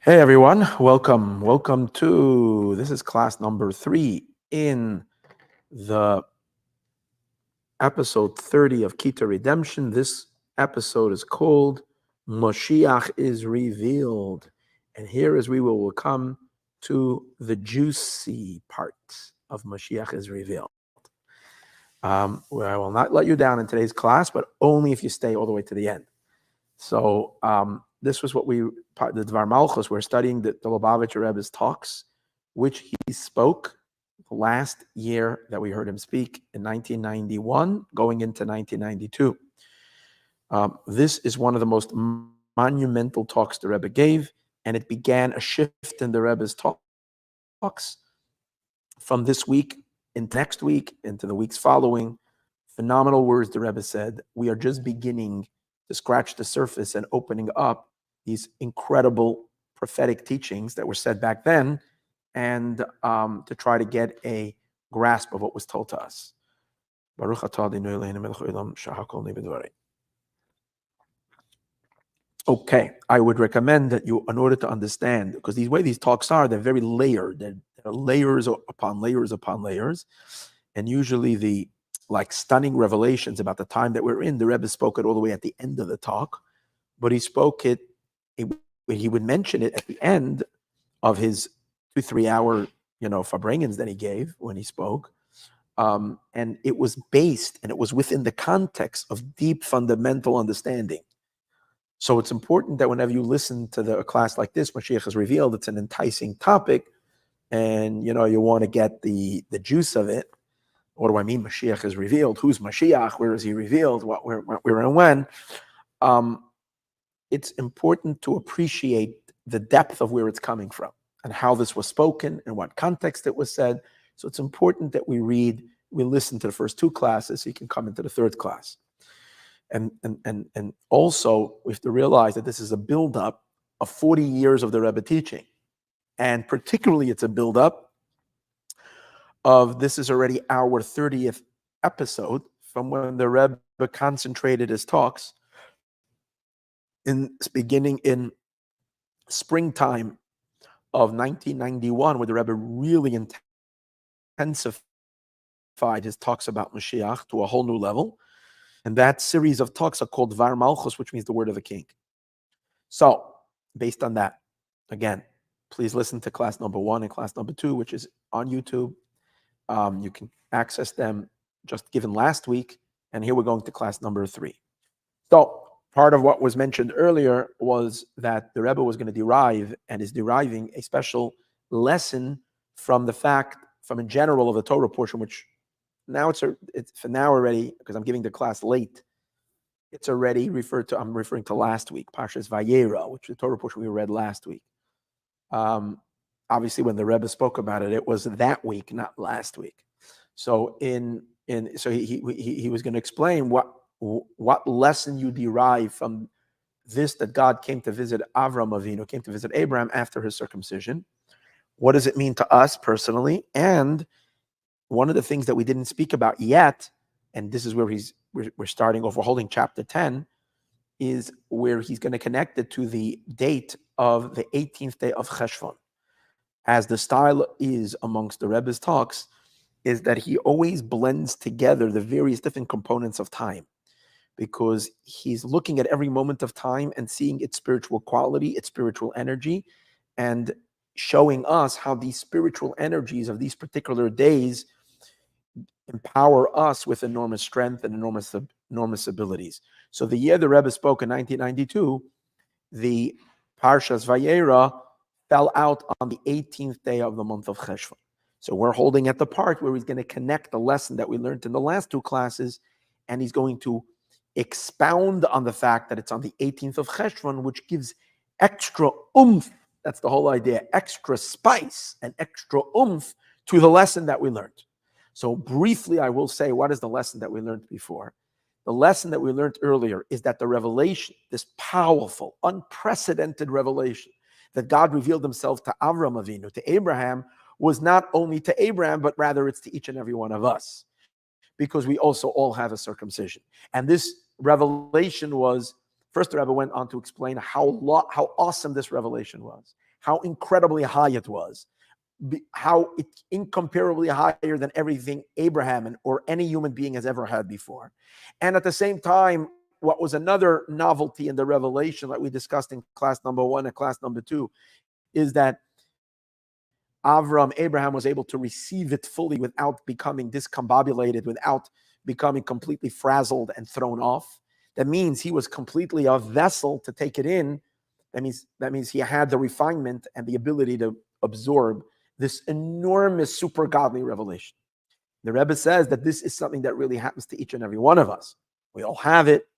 Hey everyone, welcome to, this is class number 3 in the episode 30 of Kita Redemption. This episode is called Moshiach is Revealed. And here as we will come to the juicy part of Moshiach is Revealed. Where I will not let you down in today's class, but only if you stay all the way to the end. So this was what the Dvar Malchus, we're studying the Lubavitcher Rebbe's talks, which he spoke the last year that we heard him speak in 1991, going into 1992. This is one of the most monumental talks the Rebbe gave, and it began a shift in the Rebbe's talks from this week into next week, into the weeks following. Phenomenal words the Rebbe said. We are just beginning to scratch the surface and opening up these incredible prophetic teachings that were said back then, and to try to get a grasp of what was told to us. Baruch atah Adonai Eloheinu melech haolam shehakol neh b'dvarei. Okay, I would recommend that you, in order to understand, because the way these talks are, they're very layered. They're layers upon layers upon layers, and usually the stunning revelations about the time that we're in, the Rebbe spoke it all the way at the end of the talk, but he spoke it, he would mention it at the end of his 2-3 hour, Farbrengens that he gave when he spoke. And it was based, and it was within the context of deep fundamental understanding. So it's important that whenever you listen to a class like this, Moshiach is Revealed, it's an enticing topic, and you want to get the juice of it. What do I mean? Mashiach is revealed. Who's Mashiach? Where is he revealed? Where, and when? It's important to appreciate the depth of where it's coming from and how this was spoken and what context it was said. So it's important that we listen to the first 2 classes so you can come into the 3rd class. And also we have to realize that this is a buildup of 40 years of the Rebbe teaching. And particularly it's a buildup of, this is already our 30th episode from when the Rebbe concentrated his talks beginning in springtime of 1991, where the Rebbe really intensified his talks about Moshiach to a whole new level. And that series of talks are called Dvar Malchus, which means the word of the king. So based on that, again, please listen to class number 1 and class number 2, which is on YouTube. You can access them just given last week, and here we're going to class number 3. So part of what was mentioned earlier was that the Rebbe was going to derive, and is deriving, a special lesson from the fact, from in general, of the Torah portion, which now it's for now already, because I'm giving the class late, it's already I'm referring to last week, Parshas Vayeiro, which is the Torah portion we read last week. Obviously, when the Rebbe spoke about it, it was that week, not last week. So so he was going to explain what lesson you derive from this, that God came to visit Avram Avinu, came to visit Abraham after his circumcision. What does it mean to us personally? And one of the things that we didn't speak about yet, and this is where we're starting off, we're holding chapter 10, is where he's going to connect it to the date of the 18th day of Cheshvan. As the style is amongst the Rebbe's talks, is that he always blends together the various different components of time, because he's looking at every moment of time and seeing its spiritual quality, its spiritual energy, and showing us how these spiritual energies of these particular days empower us with enormous strength and enormous abilities. So the year the Rebbe spoke in 1992, the Parshas Vayeiro fell out on the 18th day of the month of Cheshvan. So we're holding at the part where he's going to connect the lesson that we learned in the last 2 classes, and he's going to expound on the fact that it's on the 18th of Cheshvan, which gives extra oomph. That's the whole idea, extra spice and extra oomph to the lesson that we learned. So briefly, I will say, what is the lesson that we learned before? The lesson that we learned earlier is that the revelation, this powerful, unprecedented revelation that God revealed himself to Avram Avinu, to Abraham, was not only to Abraham, but rather it's to each and every one of us, because we also all have a circumcision. And this revelation was, first the Rebbe went on to explain how awesome this revelation was, how incredibly high it was, how it's incomparably higher than everything Abraham or any human being has ever had before. And at the same time, what was another novelty in the revelation that we discussed in class number 1 and class number 2 is that Abraham was able to receive it fully without becoming discombobulated, without becoming completely frazzled and thrown off. That means he was completely a vessel to take it in. That means he had the refinement and the ability to absorb this enormous super godly revelation. The Rebbe says that this is something that really happens to each and every one of us. We all have it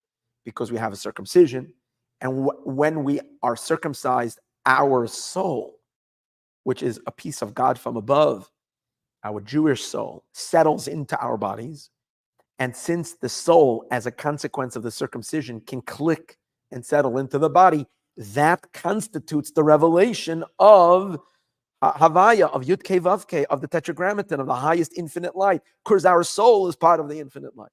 because we have a circumcision. And when we are circumcised, our soul, which is a piece of God from above, our Jewish soul, settles into our bodies. And since the soul, as a consequence of the circumcision, can click and settle into the body, that constitutes the revelation of Havaya, of Yud Kei Vav Kei, of the Tetragrammaton, of the highest infinite light, because our soul is part of the infinite light.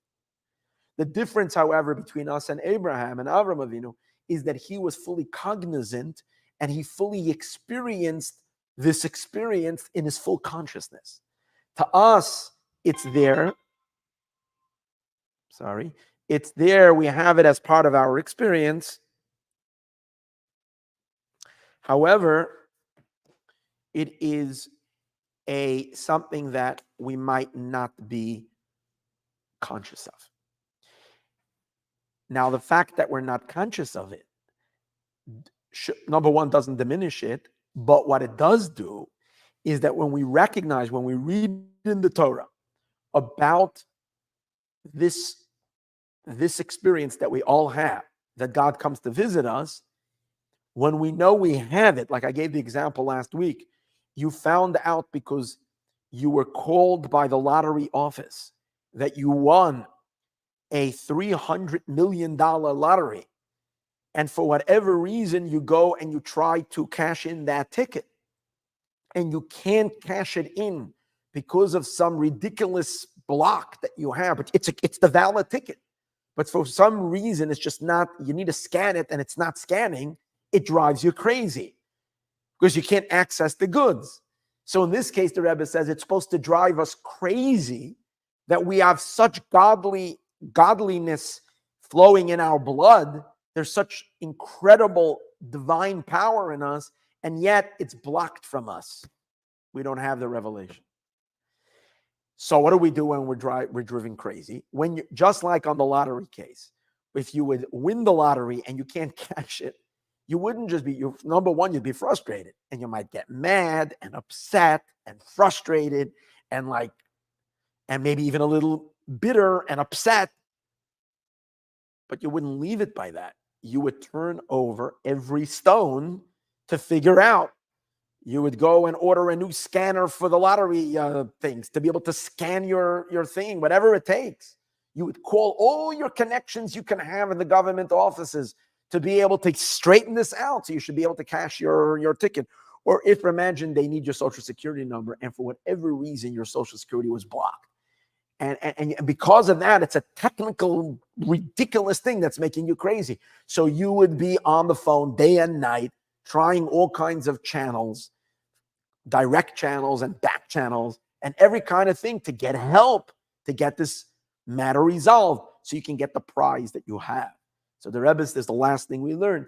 The difference, however, between us and Abraham and Avram Avinu is that he was fully cognizant and he fully experienced this experience in his full consciousness. To us, it's there. It's there. We have it as part of our experience. However, it is something that we might not be conscious of. Now, the fact that we're not conscious of it, number one, doesn't diminish it, but what it does do is that when we recognize, when we read in the Torah about this experience that we all have, that God comes to visit us, when we know we have it, like I gave the example last week, you found out because you were called by the lottery office that you won a $300 million lottery. And for whatever reason, you go and you try to cash in that ticket. And you can't cash it in because of some ridiculous block that you have. But it's the valid ticket. But for some reason, it's just not, you need to scan it and it's not scanning. It drives you crazy because you can't access the goods. So in this case, the Rebbe says it's supposed to drive us crazy that we have such godliness flowing in our blood. There's such incredible divine power in us, and yet it's blocked from us. We don't have the revelation. So what do we do when we're driven crazy? Just like on the lottery case, if you would win the lottery and you can't cash it, you wouldn't just be, number one, you'd be frustrated and you might get mad and upset and frustrated and maybe even a little bitter and upset, but you wouldn't leave it by that. You would turn over every stone to figure out. You would go and order a new scanner for the lottery things to be able to scan your thing, whatever it takes. You would call all your connections you can have in the government offices to be able to straighten this out. So you should be able to cash your ticket. Or if imagine they need your social security number and for whatever reason your social security was blocked. And because of that, it's a technical, ridiculous thing that's making you crazy. So you would be on the phone day and night, trying all kinds of channels, direct channels and back channels, and every kind of thing to get help, to get this matter resolved so you can get the prize that you have. So the Rebbe says the last thing we learned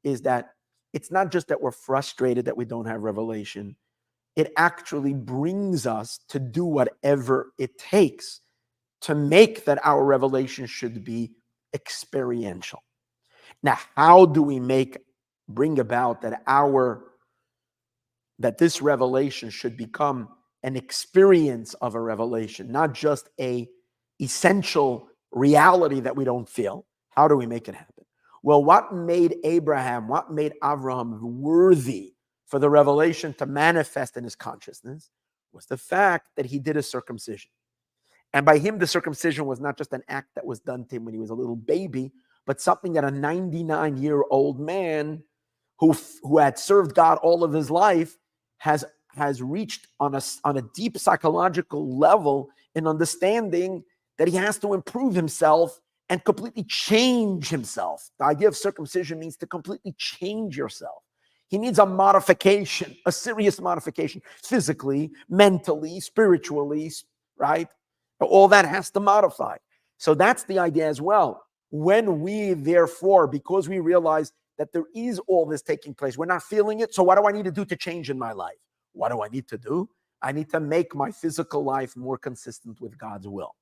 is that it's not just that we're frustrated that we don't have revelation. It actually brings us to do whatever it takes to make that our revelation should be experiential. Now, how do we bring about that this revelation should become an experience of a revelation, not just a essential reality that we don't feel? How do we make it happen? Well, what made Avraham worthy for the revelation to manifest in his consciousness was the fact that he did a circumcision. And by him, the circumcision was not just an act that was done to him when he was a little baby, but something that a 99-year-old man who had served God all of his life has reached on a deep psychological level in understanding that he has to improve himself and completely change himself. The idea of circumcision means to completely change yourself. He needs a modification, a serious modification, physically, mentally, spiritually, right? All that has to modify. So that's the idea as well. When we, therefore, because we realize that there is all this taking place, we're not feeling it. So what do I need to do to change in my life? What do I need to do? I need to make my physical life more consistent with God's will.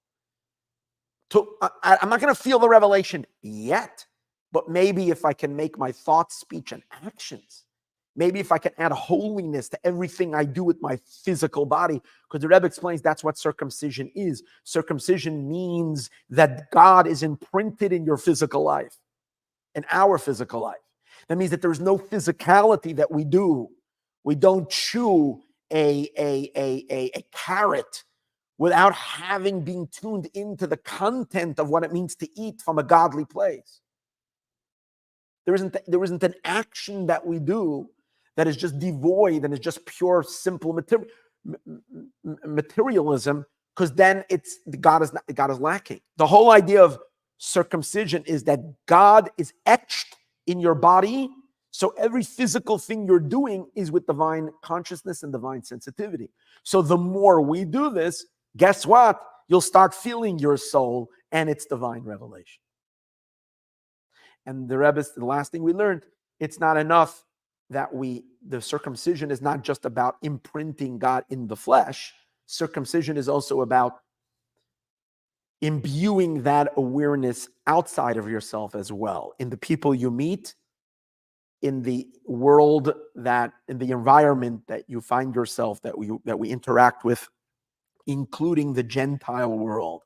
I'm not going to feel the revelation yet, but maybe if I can make my thoughts, speech, and actions, maybe if I can add holiness to everything I do with my physical body, because the Rebbe explains that's what circumcision is. Circumcision means that God is imprinted in your physical life, in our physical life. That means that there's no physicality that we do. We don't chew a carrot without having been tuned into the content of what it means to eat from a godly place. There isn't an action that we do that is just devoid and is just pure, simple materialism, because then God is lacking. The whole idea of circumcision is that God is etched in your body, so every physical thing you're doing is with divine consciousness and divine sensitivity. So the more we do this, guess what? You'll start feeling your soul and its divine revelation. And the last thing we learned, it's not enough that the circumcision is not just about imprinting God in the flesh. Circumcision is also about imbuing that awareness outside of yourself as well, in the people you meet, in the world in the environment that you find yourself, that we interact with, including the Gentile world.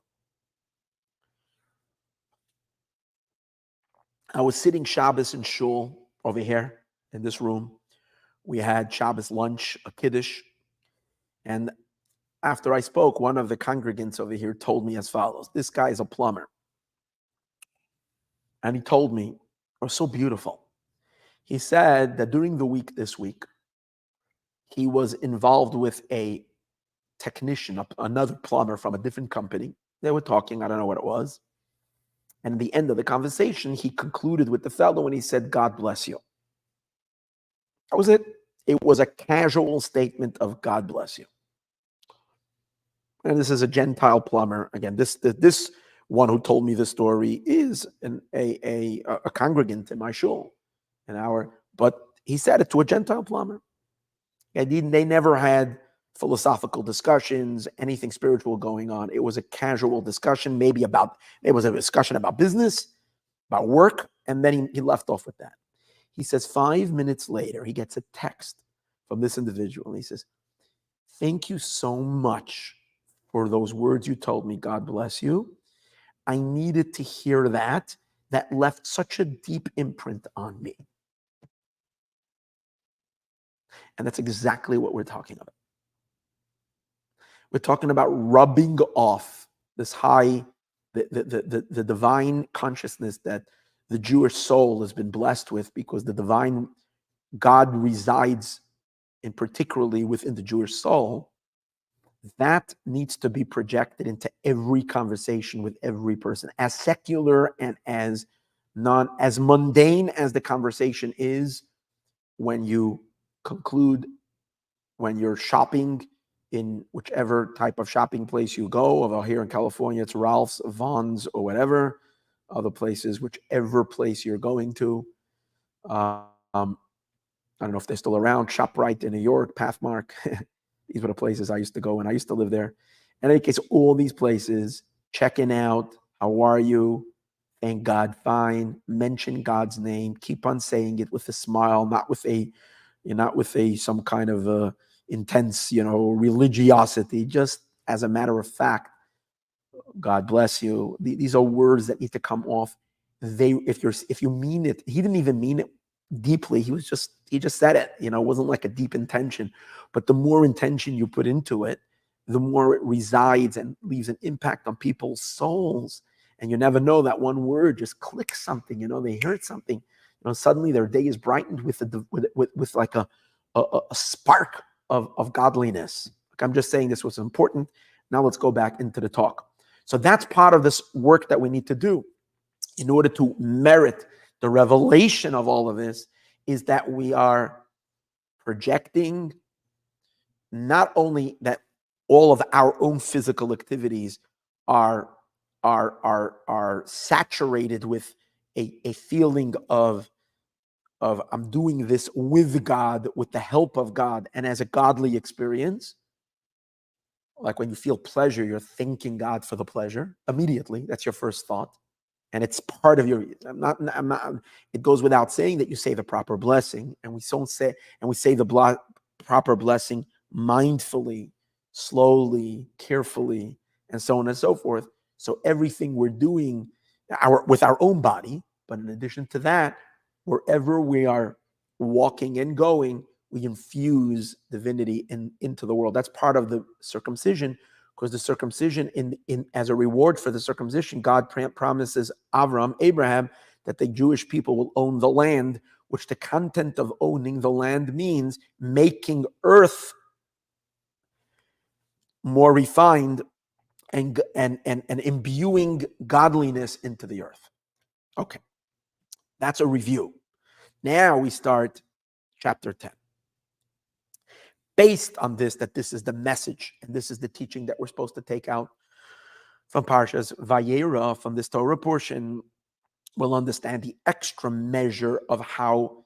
I was sitting Shabbos in shul over here in this room. We had Shabbos lunch, a kiddush, and after I spoke, one of the congregants over here told me as follows. This guy is a plumber. And he told me, it was so beautiful. He said that during the week this week, he was involved with a technician, another plumber from a different company. They were talking, I don't know what it was. And at the end of the conversation, he concluded with the fellow and he said, God bless you. That was it. It was a casual statement of God bless you. And this is a Gentile plumber. Again, this one who told me the story is a congregant in my shul. But he said it to a Gentile plumber. And they never had philosophical discussions, anything spiritual going on. It was a casual discussion, it was a discussion about business, about work, and then he left off with that. He says 5 minutes later, he gets a text from this individual, and he says, thank you so much for those words you told me. God bless you. I needed to hear that. That left such a deep imprint on me. And that's exactly what we're talking about. We're talking about rubbing off this the divine consciousness that the Jewish soul has been blessed with, because the divine God resides particularly within the Jewish soul. That needs to be projected into every conversation with every person, as secular and as mundane as the conversation is. When you conclude, when you're shopping in whichever type of shopping place you go, although here in California it's Ralph's, Vaughn's, or whatever, other places, whichever place you're going to. I don't know if they're still around. ShopRite in New York, Pathmark. These were the places I used to go, and I used to live there. In any case, all these places, checking out, how are you? Thank God, fine. Mention God's name. Keep on saying it with a smile, not with some kind of intense, religiosity. Just as a matter of fact, God bless you. These are words that need to come off. If you mean it, he didn't even mean it deeply. He just said it. It wasn't like a deep intention. But the more intention you put into it, the more it resides and leaves an impact on people's souls. And you never know, that one word just clicks something. They heard something. Suddenly their day is brightened with like a spark of godliness. I'm just saying this was important. Now let's go back into the talk. So that's part of this work that we need to do in order to merit the revelation of all of this, is that we are projecting not only that all of our own physical activities are saturated with a feeling of I'm doing this with God, with the help of God, and as a godly experience. Like when you feel pleasure, you're thanking God for the pleasure immediately. That's your first thought. And it's part of your, it goes without saying that you say the proper blessing, and we say the proper blessing mindfully, slowly, carefully, and so on and so forth. So everything we're doing with our own body, but in addition to that, wherever we are walking and going, we infuse divinity into the world. That's part of the circumcision, because the circumcision, in as a reward for the circumcision, God promises Abraham, that the Jewish people will own the land, which the content of owning the land means making earth more refined and imbuing godliness into the earth. Okay, that's a review. Now we start chapter 10. Based on this, that this is the message, and this is the teaching that we're supposed to take out from Parshas Vayeiro, from this Torah portion, we'll understand the extra measure of how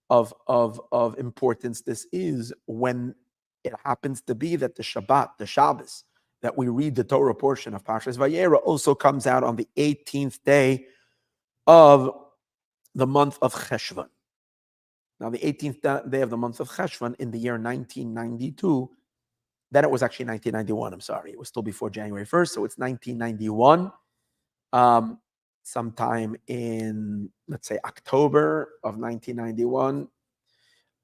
of importance this is when it happens to be that the Shabbat, the Shabbos, that we read the Torah portion of Parshas Vayeiro also comes out on the 18th day of the month of Cheshvan. Now, the 18th day of the month of Cheshvan in the year 1992, then it was actually 1991, I'm sorry. It was still before January 1st, so it's 1991. Sometime in, let's say, October of 1991.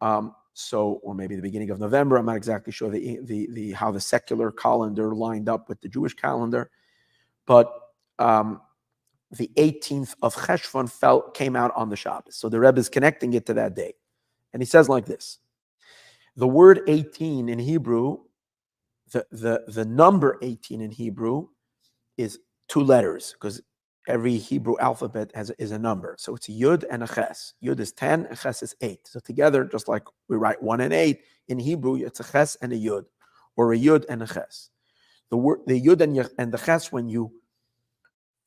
Or maybe the beginning of November. I'm not exactly sure the how the secular calendar lined up with the Jewish calendar. But the 18th of Cheshvan came out on the Shabbos. So the Rebbe is connecting it to that day. And he says like this: the word 18 in Hebrew, the number 18 in Hebrew is two letters, because every Hebrew alphabet is a number. So it's a Yud and a Ches. Yud is 10, and Ches is 8. So together, just like we write 1 and 8, in Hebrew, it's a Ches and a Yud, or a Yud and a Ches. The Yud and the Ches, when you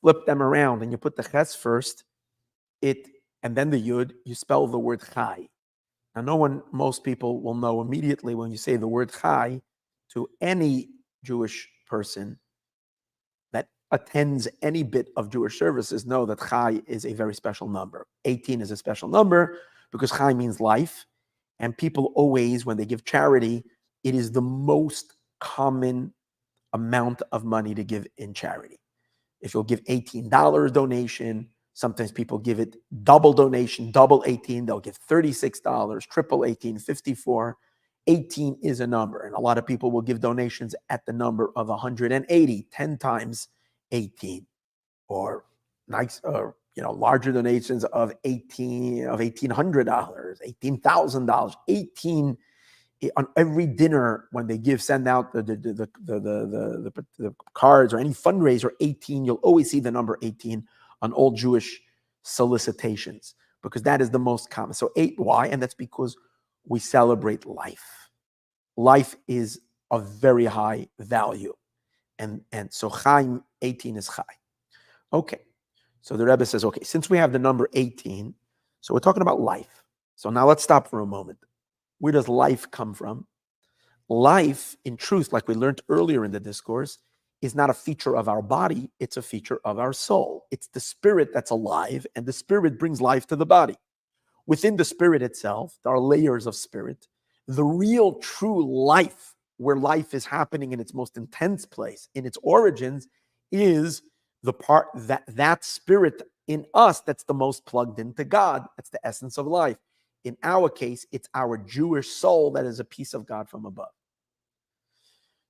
flip them around and you put the Ches first, and then the Yud, you spell the word Chai. Now, most people will know immediately when you say the word Chai to any Jewish person that attends any bit of Jewish services, know that Chai is a very special number. 18 is a special number because Chai means life. And people always, when they give charity, it is the most common amount of money to give in charity. If you'll give $18 donation, sometimes people give it double donation, double 18, they'll give $36, triple 18, 54. 18 is a number, and a lot of people will give donations at the number of 180, 10 times 18, or larger donations of $1,800, $18,000, 18 on every dinner when they send out the cards or any fundraiser. 18, you'll always see the number 18 on all Jewish solicitations, because that is the most common. So 8, why? And that's because we celebrate life. Life is of very high value. And so Chai, 18 is Chai. Okay. So the Rebbe says, okay, since we have the number 18, so we're talking about life. So now let's stop for a moment. Where does life come from? Life, in truth, like we learned earlier in the discourse, is not a feature of our body, it's a feature of our soul. It's the spirit that's alive, and the spirit brings life to the body. Within the spirit itself, there are layers of spirit. The real true life, where life is happening in its most intense place, in its origins, is the part that spirit in us that's the most plugged into God. That's the essence of life. In our case, it's our Jewish soul that is a piece of God from above.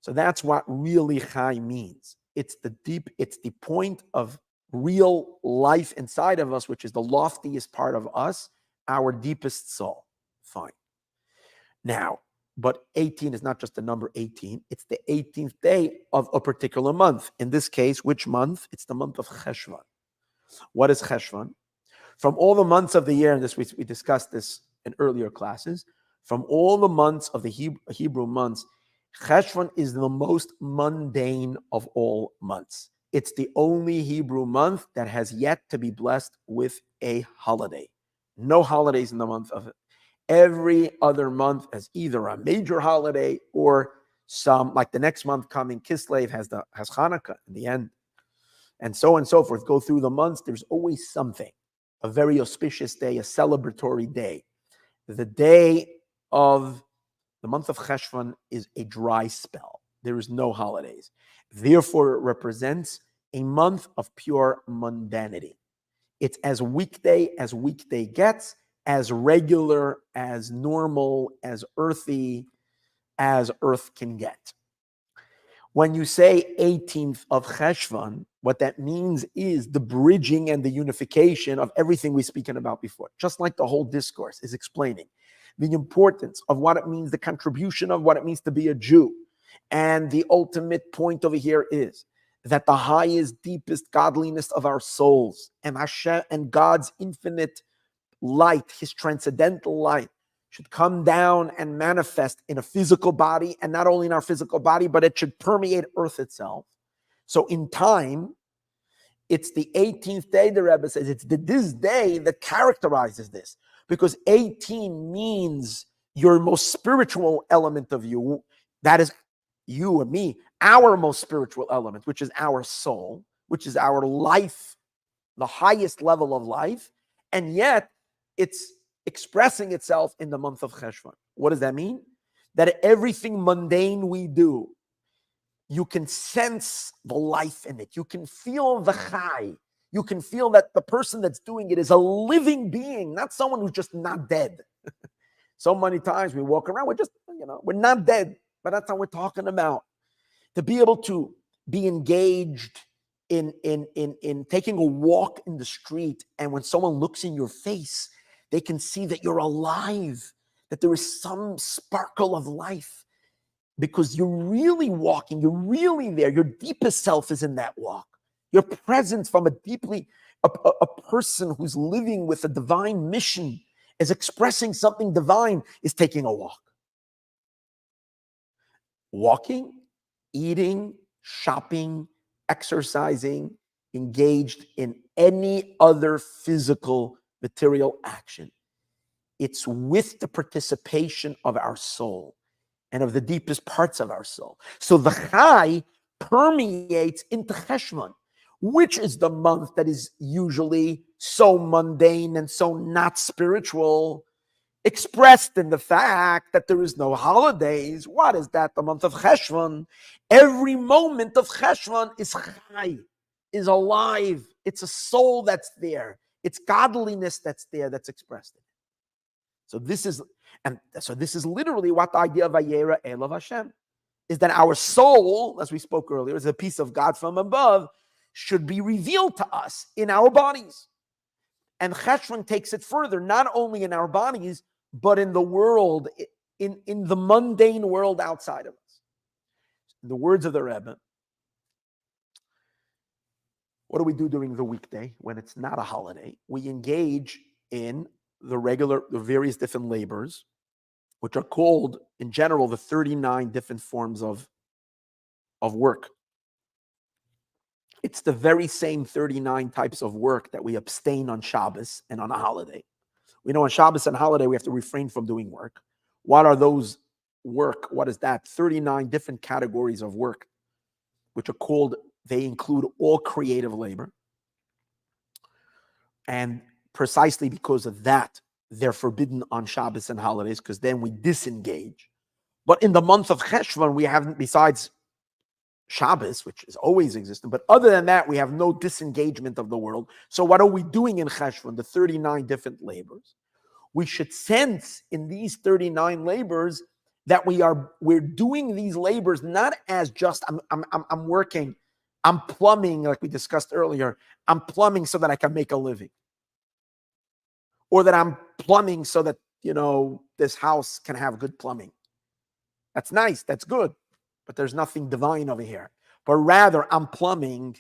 So that's what really Chai means. It's the point of real life inside of us, which is the loftiest part of us, our deepest soul. Fine. Now, but 18 is not just the number 18. It's the 18th day of a particular month. In this case, which month? It's the month of Cheshvan. What is Cheshvan? From all the months of the year, and we discussed this in earlier classes, From all the months of the Hebrew months, Cheshvan is the most mundane of all months. It's the only Hebrew month that has yet to be blessed with a holiday. No holidays in the month of it. Every other month has either a major holiday or some, like the next month coming, Kislev has Hanukkah in the end, and so forth. Go through the months, there's always something, a very auspicious day, a celebratory day. The day of the month of Cheshvan is a dry spell. There is no holidays. Therefore, it represents a month of pure mundanity. It's as weekday gets, as regular, as normal, as earthy as earth can get. When you say 18th of Cheshvan, what that means is the bridging and the unification of everything we've spoken about before, just like the whole discourse is explaining the importance of what it means, the contribution of what it means to be a Jew. And the ultimate point over here is that the highest, deepest godliness of our souls and Hashem and God's infinite light, his transcendental light, should come down and manifest in a physical body, and not only in our physical body, but it should permeate earth itself. So in time, it's the 18th day, the Rebbe says, it's this day that characterizes this, because 18 means your most spiritual element of you, that is you and me, our most spiritual element, which is our soul, which is our life, the highest level of life, and yet it's expressing itself in the month of Cheshvan. What does that mean? That everything mundane we do, you can sense the life in it. You can feel the chai. You can feel that the person that's doing it is a living being, not someone who's just not dead. So many times we walk around, we're just, we're not dead, but that's what we're talking about. To be able to be engaged in taking a walk in the street, and when someone looks in your face, they can see that you're alive, that there is some sparkle of life, because you're really walking, you're really there. Your deepest self is in that walk. Your presence from a person who's living with a divine mission, is expressing something divine, is taking a walk. Walking, eating, shopping, exercising, engaged in any other physical material action. It's with the participation of our soul and of the deepest parts of our soul. So the Chai permeates into Cheshvan, which is the month that is usually so mundane and so not spiritual, expressed in the fact that there is no holidays. What is that? The month of Cheshvan. Every moment of Cheshvan is Chai, is alive. It's a soul that's there. It's godliness that's there, that's expressed in it. So this is literally what the idea of Vayeiro Elav Hashem is, that our soul, as we spoke earlier, is a piece of God from above, should be revealed to us in our bodies. And Cheshvan takes it further, not only in our bodies, but in the world, in the mundane world outside of us. In the words of the Rebbe, what do we do during the weekday when it's not a holiday? We engage in the various different labors, which are called, in general, the 39 different forms of work. It's the very same 39 types of work that we abstain on Shabbos and on a holiday. We know on Shabbos and holiday, we have to refrain from doing work. What are those work? What is that? 39 different categories of work, which are called, they include all creative labor. And precisely because of that, they're forbidden on Shabbos and holidays, because then we disengage. But in the month of Cheshvan, we haven't, besides Shabbos, which is always existent, but other than that, we have no disengagement of the world. So what are we doing in Cheshvan, the 39 different labors? We should sense in these 39 labors that we're doing these labors not as just I'm working, I'm plumbing, like we discussed earlier. I'm plumbing so that I can make a living, or that I'm plumbing so that this house can have good plumbing. That's nice, that's good, but there's nothing divine over here. But rather, I'm plumbing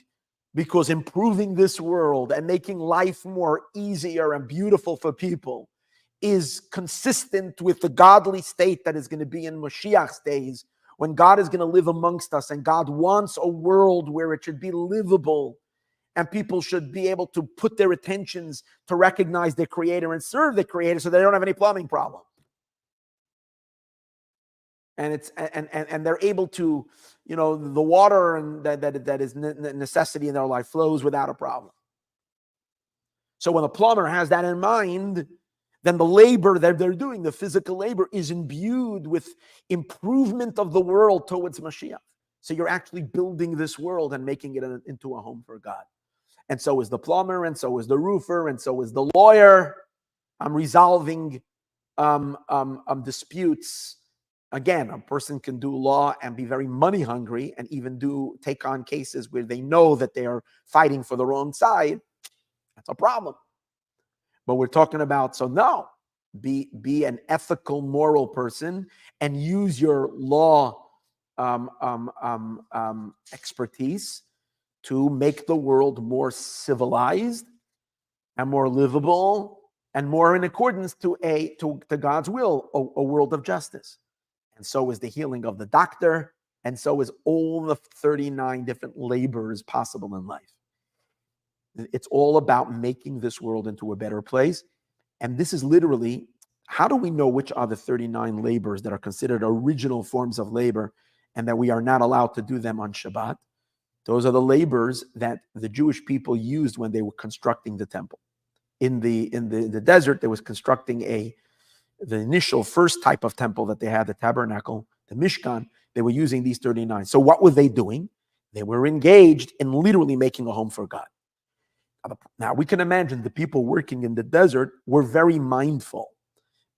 because improving this world and making life more easier and beautiful for people is consistent with the godly state that is going to be in Moshiach's days, when God is going to live amongst us, and God wants a world where it should be livable, and people should be able to put their attentions to recognize their Creator and serve the Creator, so they don't have any plumbing problem. And it's and they're able to, the water and that is necessity in their life flows without a problem. So when the plumber has that in mind, then the labor that they're doing, the physical labor, is imbued with improvement of the world towards Mashiach. So you're actually building this world and making it into a home for God. And so is the plumber, and so is the roofer, and so is the lawyer. I'm resolving disputes. Again, a person can do law and be very money hungry, and even take on cases where they know that they are fighting for the wrong side. That's a problem. But we're talking about, be an ethical, moral person, and use your law expertise to make the world more civilized and more livable and more in accordance to God's will, a world of justice. And so is the healing of the doctor, and so is all the 39 different labors possible in life. It's all about making this world into a better place. And this is literally, how do we know which are the 39 labors that are considered original forms of labor and that we are not allowed to do them on Shabbat? Those are the labors that the Jewish people used when they were constructing the temple. In the desert, they was constructing the initial first type of temple that they had, the tabernacle, the Mishkan. They were using these 39. So what were they doing? They were engaged in literally making a home for God. Now, we can imagine the people working in the desert were very mindful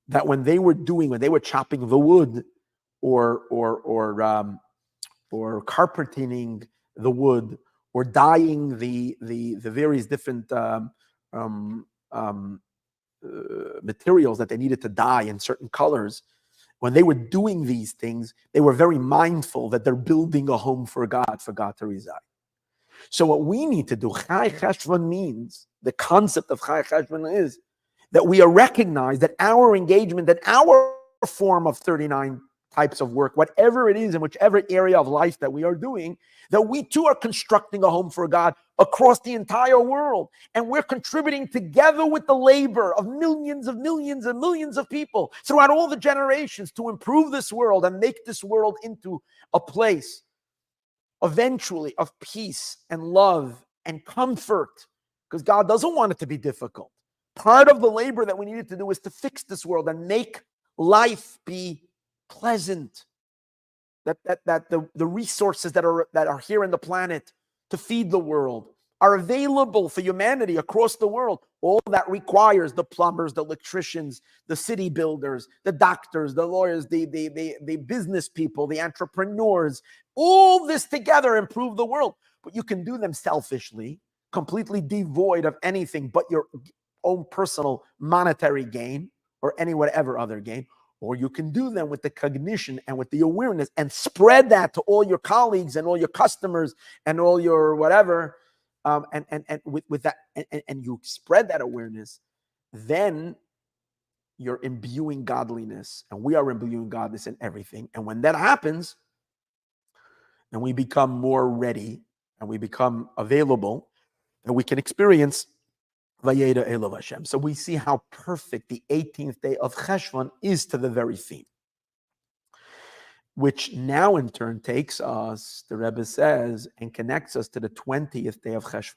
that when they were chopping the wood or carpeting the wood or dyeing the various different materials that they needed to dye in certain colors, when they were doing these things, they were very mindful that they're building a home for God to reside. So what we need to do, Chai Cheshvan means, the concept of Chai Cheshvan is that we are recognized that our engagement, that our form of 39 types of work, whatever it is in whichever area of life that we are doing, that we too are constructing a home for God across the entire world. And we're contributing together with the labor of millions and millions of people throughout all the generations to improve this world and make this world into a place eventually of peace and love and comfort, because God doesn't want it to be difficult. Part of the labor that we needed to do is to fix this world and make life be pleasant. That the resources that are here in the planet to feed the world are available for humanity across the world. All that requires the plumbers, the electricians, the city builders, the doctors, the lawyers, the business people, the entrepreneurs. All this together improve the world. But you can do them selfishly, completely devoid of anything but your own personal monetary gain or any whatever other gain. Or you can do them with the cognition and with the awareness and spread that to all your colleagues and all your customers and all your whatever. And with that, and you spread that awareness, then you're imbuing godliness, and we are imbuing godliness in everything. And when that happens, and we become more ready, and we become available, and we can experience Vayeiro Elov Hashem. So we see how perfect the 18th day of Cheshvan is to the very theme, which now in turn takes us, the Rebbe says, and connects us to the 20th day of Cheshvan.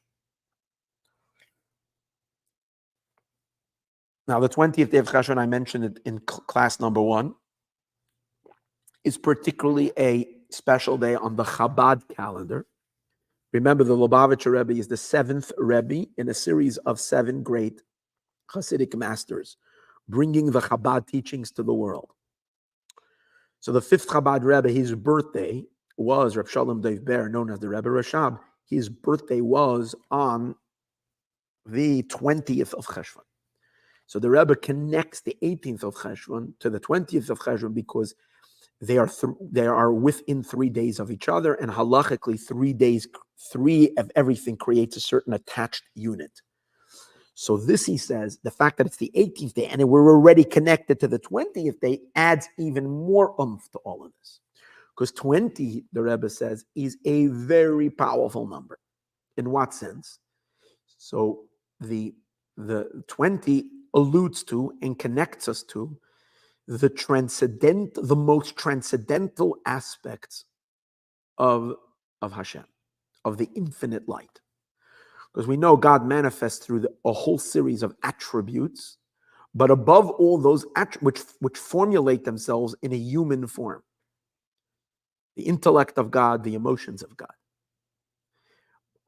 Now, the 20th day of Cheshvan, I mentioned it in class number 1, is particularly a special day on the Chabad calendar. Remember, the Lubavitcher Rebbe is the 7th Rebbe in a series of 7 great Hasidic masters, bringing the Chabad teachings to the world. So the 5th Chabad Rebbe, his birthday was, Reb Shalom Dov Ber, known as the Rebbe Rashab, his birthday was on the 20th of Cheshvan. So the Rebbe connects the 18th of Cheshvan to the 20th of Cheshvan because they are within 3 days of each other, and halachically 3 days, 3 of everything creates a certain attached unit. So this, he says, the fact that it's the 18th day and we're already connected to the 20th day adds even more oomph to all of this. Because 20, the Rebbe says, is a very powerful number. In what sense? So the 20 alludes to and connects us to the most transcendental aspects of Hashem, of the infinite light. Because we know God manifests through a whole series of attributes, but above all those which formulate themselves in a human form. The intellect of God, the emotions of God.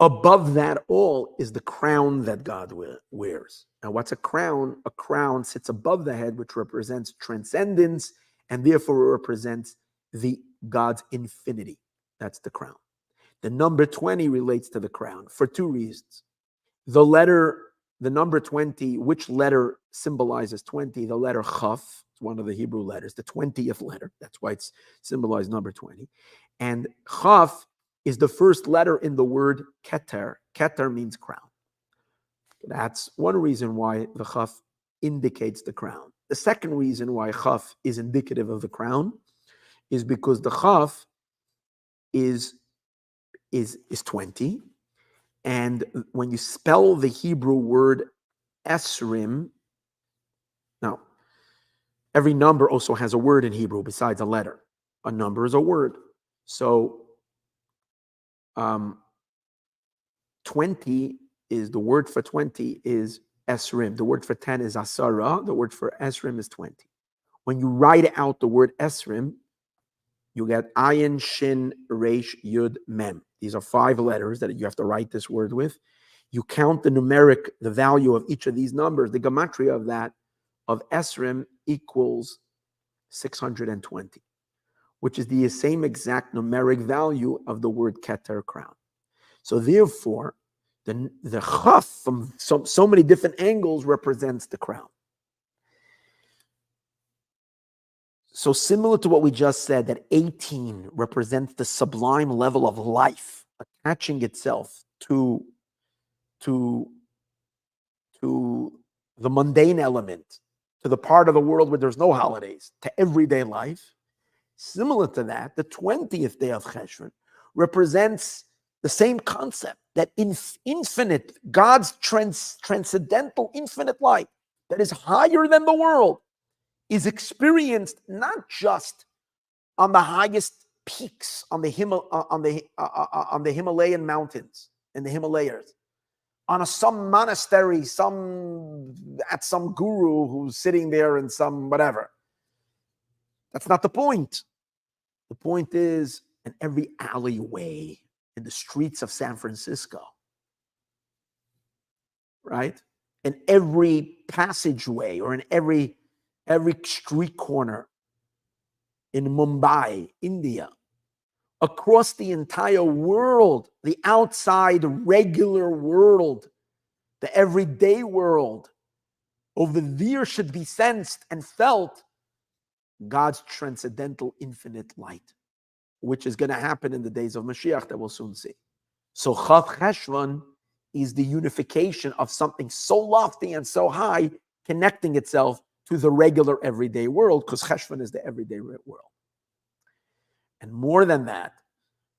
Above that all is the crown that God wears. Now, what's a crown? A crown sits above the head, which represents transcendence, and therefore represents God's infinity. That's the crown. The number 20 relates to the crown for two reasons. The number 20, which letter symbolizes 20? The letter Chaf, it's one of the Hebrew letters, the 20th letter. That's why it's symbolized number 20. And Chaf is the first letter in the word Keter. Keter means crown. That's one reason why the Chaf indicates the crown. The second reason why Chaf is indicative of the crown is because the Chaf is 20. And when you spell the Hebrew word Esrim, now, every number also has a word in Hebrew besides a letter. A number is a word. So 20 is the word for 20 is Esrim. The word for 10 is Asara. The word for Esrim is 20. When you write out the word Esrim, you get Ayin, Shin, Resh, Yud, Mem. These are 5 letters that you have to write this word with. You count the value of each of these numbers. The gematria of that, of Esrim, equals 620, which is the same exact numeric value of the word Keter, crown. So therefore, the Chaf from so many different angles represents the crown. So similar to what we just said, that 18 represents the sublime level of life, attaching itself to the mundane element, to the part of the world where there's no holidays, to everyday life. Similar to that, the 20th day of Cheshvan represents the same concept, that infinite, God's transcendental infinite light that is higher than the world is experienced not just on the highest peaks on the Himalayan mountains, in the Himalayas, on some monastery, at some guru who's sitting there in some whatever. That's not the point. The point is in every alleyway in the streets of San Francisco, right? In every passageway or in every street corner in Mumbai, India, across the entire world, the outside regular world, the everyday world, over there should be sensed and felt God's transcendental infinite light, which is going to happen in the days of Moshiach that we'll soon see. So Chav Cheshvan is the unification of something so lofty and so high, connecting itself to the regular everyday world, because Cheshvan is the everyday world. And more than that,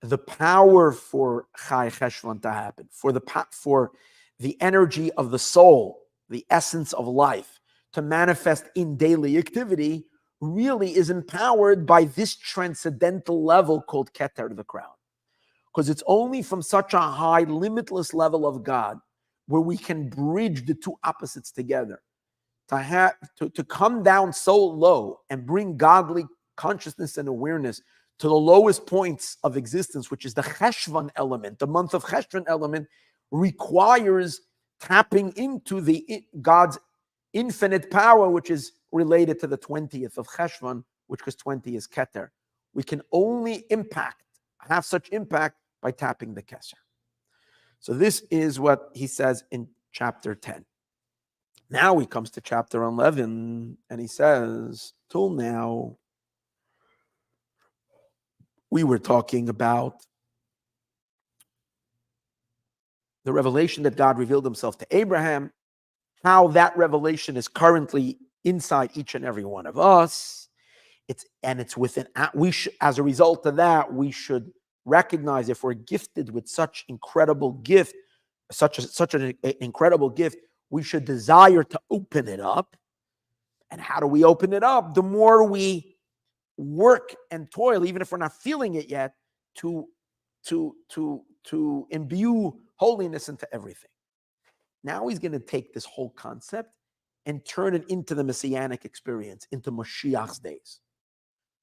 the power for Chai Cheshvan to happen, for the energy of the soul, the essence of life, to manifest in daily activity, really is empowered by this transcendental level called Keter, the crown. Because it's only from such a high, limitless level of God where we can bridge the two opposites together. To come down so low and bring godly consciousness and awareness to the lowest points of existence, which is the Cheshvan element, the month of Cheshvan element, requires tapping into God's infinite power, which is related to the 20th of Cheshvan, which is 20 is Keter. We can only have such impact by tapping the Keser. So this is what he says in chapter 10. Now he comes to chapter 11, and he says, till now, we were talking about the revelation that God revealed himself to Abraham, how that revelation is currently inside each and every one of us. It's within. We should, as a result of that, we should recognize if we're gifted with such incredible gift, such an incredible gift, we should desire to open it up. And how do we open it up? The more we work and toil, even if we're not feeling it yet, to imbue holiness into everything. Now he's going to take this whole concept and turn it into the Messianic experience, into Moshiach's days,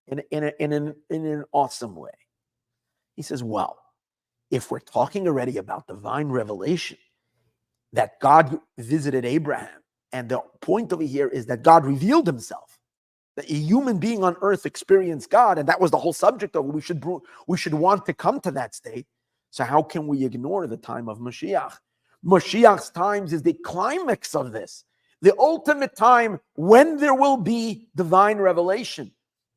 in an awesome way. He says, well, if we're talking already about divine revelation, that God visited Abraham, and the point over here is that God revealed himself, that a human being on earth experienced God, and that was the whole subject of it. We should want to come to that state. So how can we ignore the time of Moshiach? Moshiach's times is the climax of this. The ultimate time when there will be divine revelation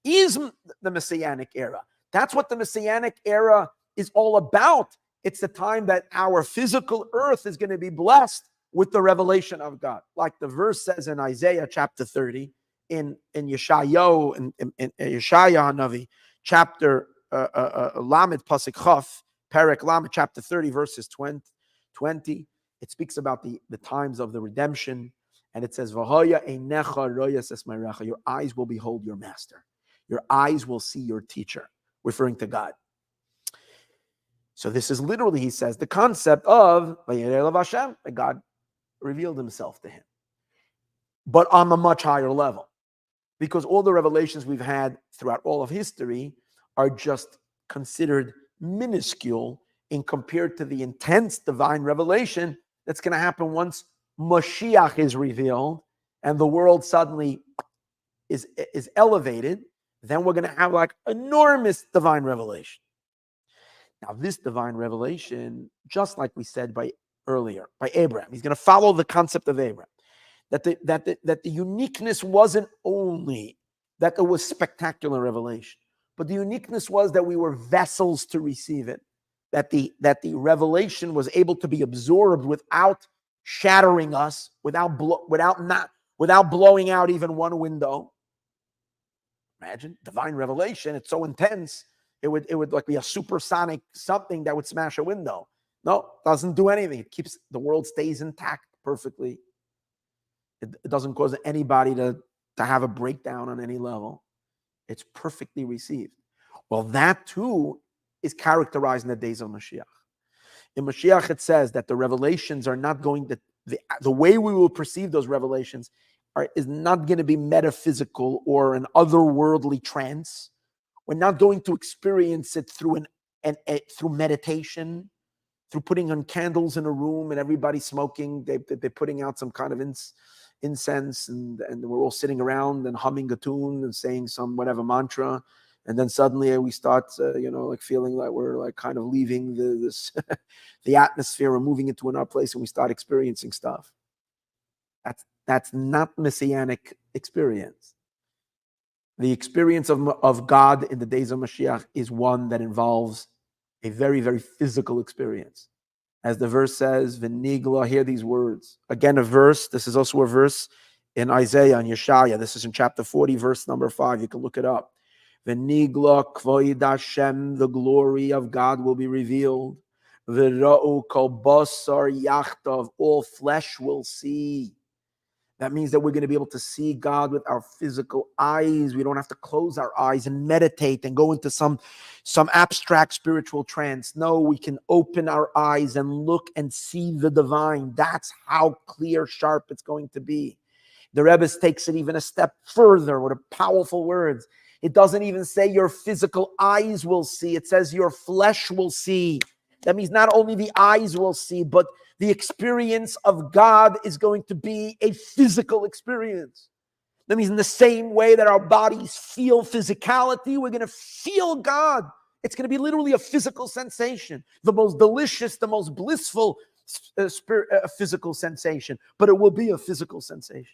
is the Messianic era. That's what the Messianic era is all about. It's the time that our physical earth is going to be blessed with the revelation of God. Like the verse says in Isaiah chapter 30, in Yeshayahu, in Yeshaya Hanavi, chapter Lamed Pasuk Chaf, Perek Lamed, chapter 30, verses 20. It speaks about the times of the redemption. And it says, your eyes will behold your master. Your eyes will see your teacher, referring to God. So this is literally, he says, the concept of Vayeiro Hashem, that God revealed himself to him. But on a much higher level. Because all the revelations we've had throughout all of history are just considered minuscule in compared to the intense divine revelation that's going to happen once Moshiach is revealed and the world suddenly is elevated. Then we're going to have like enormous divine revelation. Now, this divine revelation, just like we said earlier, by Abraham, he's going to follow the concept of Abraham. That the uniqueness wasn't only that there was spectacular revelation, but the uniqueness was that we were vessels to receive it. That the revelation was able to be absorbed without shattering us, without blowing out even one window. Imagine divine revelation; it's so intense. It would like be a supersonic something that would smash a window. No, doesn't do anything. It keeps the world stays intact perfectly. It doesn't cause anybody to have a breakdown on any level. It's perfectly received. Well, that too is characterized in the days of Mashiach. In Mashiach, it says that the revelations are not going to, the way we will perceive those revelations is not going to be metaphysical or an otherworldly trance. We're not going to experience it through through meditation, through putting on candles in a room and everybody smoking. They're putting out some kind of incense and we're all sitting around and humming a tune and saying some whatever mantra. And then suddenly we start, like feeling like we're like kind of leaving the atmosphere and moving into another place, and we start experiencing stuff. That's not Messianic experience. The experience of God in the days of Mashiach is one that involves a very, very physical experience. As the verse says, V'nigla, hear these words. Again, a verse. This is also a verse in Isaiah and Yeshaya. This is in chapter 40, verse number 5. You can look it up. V'nigla kvoid Hashem, the glory of God will be revealed. V'ra'u kol basar yachtav, all flesh will see. That means that we're going to be able to see God with our physical eyes. We don't have to close our eyes and meditate and go into some abstract spiritual trance. No, we can open our eyes and look and see the divine. That's how clear, sharp it's going to be. The Rebbe takes it even a step further with powerful words. It doesn't even say your physical eyes will see. It says your flesh will see. That means not only the eyes will see, but the experience of God is going to be a physical experience. That means in the same way that our bodies feel physicality, we're going to feel God. It's going to be literally a physical sensation, the most delicious, the most blissful physical sensation, but it will be a physical sensation.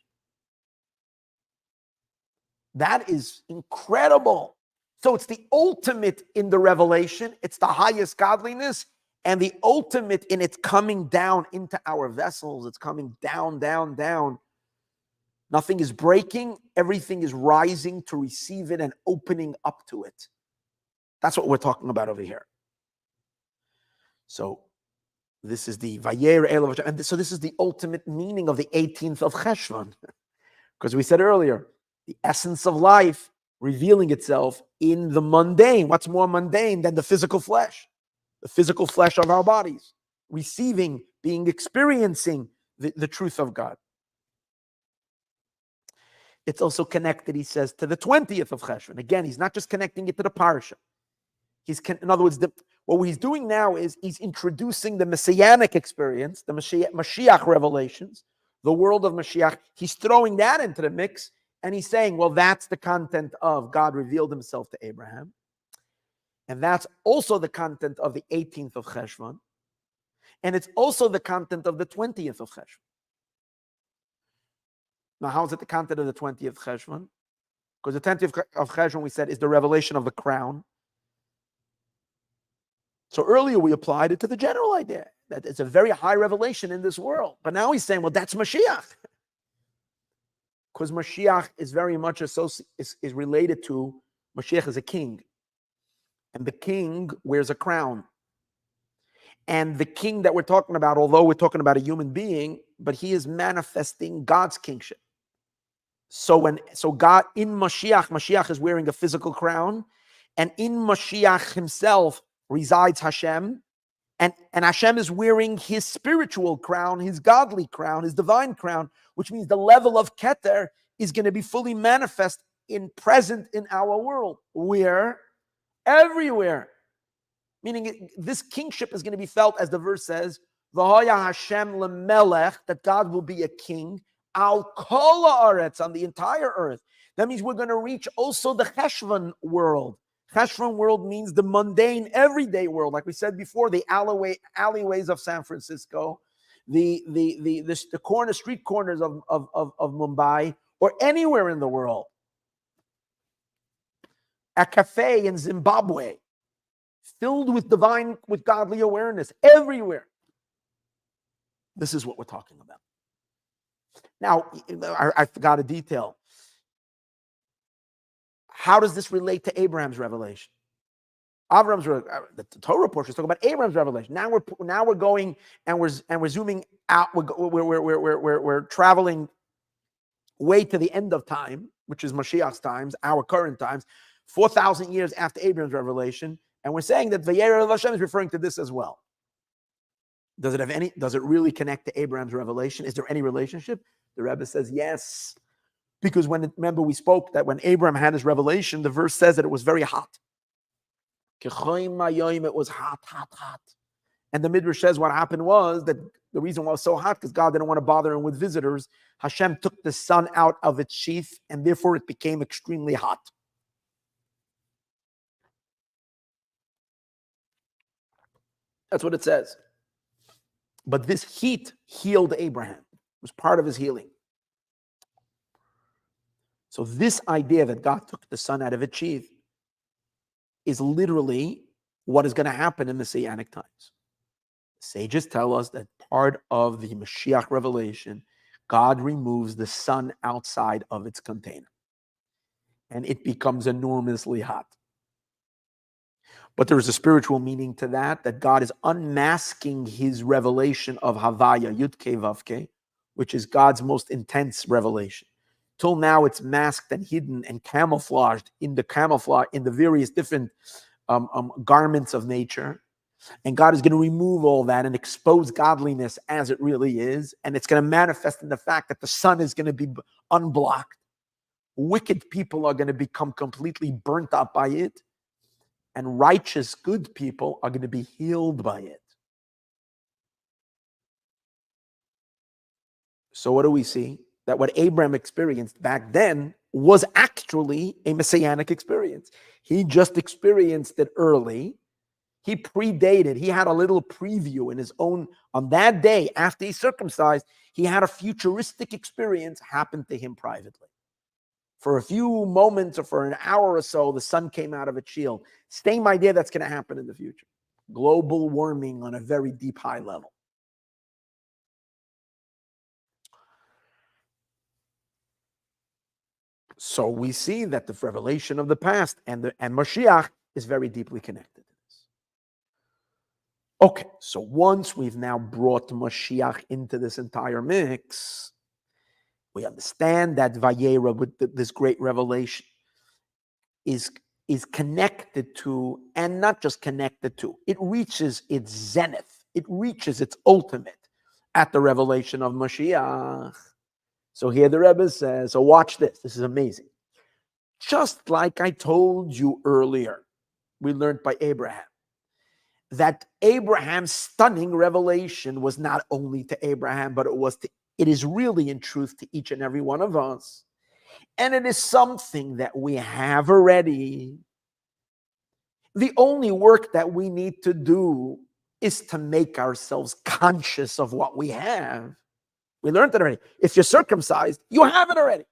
That is incredible. So it's the ultimate in the revelation. It's the highest godliness. And the ultimate in its coming down into our vessels, it's coming down, down, down. Nothing is breaking. Everything is rising to receive it and opening up to it. That's what we're talking about over here. So this is the Vayeiro, and so this is the ultimate meaning of the 18th of Cheshvan. Because we said earlier, the essence of life revealing itself in the mundane. What's more mundane than the physical flesh? The physical flesh of our bodies, receiving, experiencing the truth of God. It's also connected, he says, to the 20th of Cheshvan. Again, he's not just connecting it to the parsha. In other words, what he's doing now is he's introducing the Messianic experience, the Moshiach revelations, the world of Moshiach. He's throwing that into the mix, and he's saying, well, that's the content of God revealed himself to Abraham. And that's also the content of the 18th of Cheshvan. And it's also the content of the 20th of Cheshvan. Now, how is it the content of the 20th Cheshvan? Because the 20th of Cheshvan, we said, is the revelation of the crown. So earlier we applied it to the general idea that it's a very high revelation in this world. But now he's saying, well, that's Mashiach. Because Mashiach is very much is related to, Mashiach is a king. And the king wears a crown. And the king that we're talking about, although we're talking about a human being, but he is manifesting God's kingship. So God in Mashiach is wearing a physical crown, and in Mashiach himself resides Hashem, and Hashem is wearing his spiritual crown, his godly crown, his divine crown, which means the level of Keter is going to be fully manifest present in our world. Where? Everywhere. Meaning this kingship is going to be felt, as the verse says, V'haya Hashem lemelech, that God will be a king, al kol haaretz, on the entire earth. That means we're going to reach also the Cheshvan world. Cheshvan world means the mundane, everyday world. Like we said before, the alleyways of San Francisco, the street corners of Mumbai, or anywhere in the world. A cafe in Zimbabwe, filled with godly awareness, everywhere. This is what we're talking about. Now, I forgot a detail. How does this relate to Abraham's revelation? The Torah portion is talking about Abraham's revelation. Now we're going and we're zooming out. We're traveling way to the end of time, which is Moshiach's times, our current times, 4,000 years after Abraham's revelation, and we're saying that Vayeiro Hashem is referring to this as well. Does it really connect to Abraham's revelation? Is there any relationship? The Rebbe says yes. Because remember we spoke that when Abraham had his revelation, the verse says that it was very hot. It was hot, hot, hot. And the Midrash says what happened was that the reason why it was so hot because God didn't want to bother him with visitors. Hashem took the sun out of its sheath, and therefore it became extremely hot. That's what it says. But this heat healed Abraham. It was part of his healing. So this idea that God took the sun out of its sheath is literally what is going to happen in Messianic times. Sages tell us that part of the Mashiach revelation, God removes the sun outside of its container. And it becomes enormously hot. But there is a spiritual meaning to that God is unmasking his revelation of Havaya, Yud-Kei Vav-Kei, which is God's most intense revelation. Till now, it's masked and hidden and camouflaged in the various different garments of nature. And God is going to remove all that and expose godliness as it really is. And it's going to manifest in the fact that the sun is going to be unblocked. Wicked people are going to become completely burnt up by it. And righteous, good people are going to be healed by it. So what do we see? That what Abraham experienced back then was actually a Messianic experience. He just experienced it early. He predated. He had a little preview in his own, on that day after he's circumcised, he had a futuristic experience happen to him privately. For a few moments or for an hour or so, the sun came out of its shield. Same idea that's going to happen in the future. Global warming on a very deep, high level. So we see that the revelation of the past and Moshiach is very deeply connected to this. Okay, so once we've now brought Moshiach into this entire mix, we understand that Vayeiro, with this great revelation, is connected to, and not just connected to, it reaches its zenith, it reaches its ultimate at the revelation of Moshiach. So here the Rebbe says, so watch this, this is amazing. Just like I told you earlier, we learned by Abraham, that Abraham's stunning revelation was not only to Abraham, but it is really in truth to each and every one of us. And it is something that we have already. The only work that we need to do is to make ourselves conscious of what we have. We learned it already. If you're circumcised, you have it already.